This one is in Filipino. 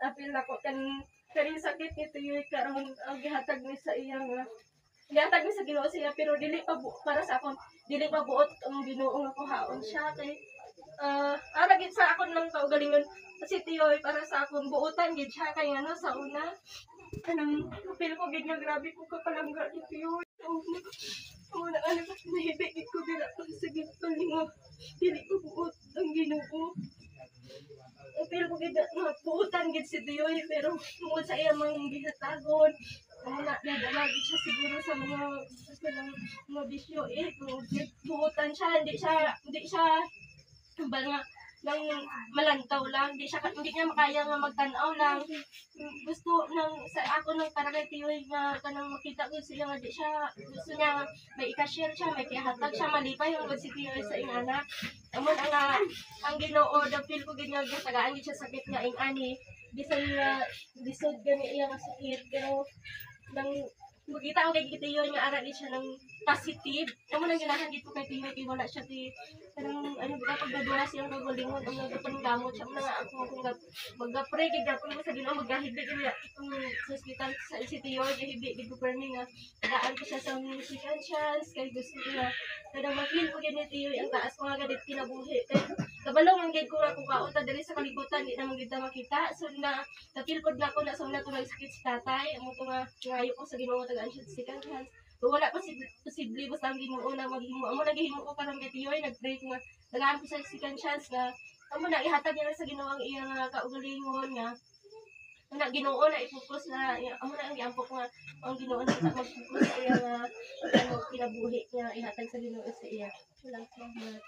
apil nako kaning sakit ni Tiyoy karon ang gihatag ni sa iya nga gihatag ni sa Ginoo siya pero dili pa para sa akon dili pa buot ang Ginoo nga kuhaon siya kay ara gid sa akon lang kaugalingon si Tiyoy para sa akon buotan gid siya kay ano sa una kanang apil ko gid nga grabe ko kapalangga ni Tiyoy. Una ano nahibig gid ko dira sa gitna dili ko buot ang Ginoo. Apil ko gid nga buotan gid si Tiyoy pero tungod sa iya mang gihatagon wala nadala gid siya siguro sa mga bisyo kung buotan siya hindi siya ba nga nang malantaw lang hindi niya makaya nga magtan-aw lang gusto nang sa ako nang para kay Tiyoy nga kanang makita ko siya nga di siya gusto niya may i-cashier siya may kihatag siya malipay ang si Tiyoy sa iyang anak amon ang Ginoo dapil ko gid nga tagaan gid siya sakit nga ing ani bisan nga lisod gani iya nga sakit pero nang magkita ko kay Tiyoy nga ara gid siya ng positive amo nang ganahan gid ko kay Tiyoy kay wala siya ti kanang ano ba pagdadura siya ng galingon ang nagapangamot siya na ako kung magapre gid gapon ko sa Ginoo magahibig gid sa hospital sa Tiyoy gahibig gid ko permi nga daan ko siya sa second chance kay gusto niya kada ma-feel ko gid ni Tiyoy ang taas ko nga gid kinabuhi kay kabalo man gid ko nga kung kaunta diri sa kalibutan di na man gid makita so na-feel ko na ko na sa una ko nagsakit si tatay amo ko nga ngayo ko sa Ginoo tagaan siya sa second chance. Kung wala posible basta ang Ginoo na maghimo amo naghimo ko karon kay Tiyoy nagpray ko nga tagaan ko sa second chance nga amo na ihatag niya sa Ginoo ang iyang kaugalingon nga na Ginoo na i-focus na amo na ang giampok nga ang Ginoo na mag-focus sa iyang kinabuhi niya ihatag sa Ginoo sa iya. Salamat.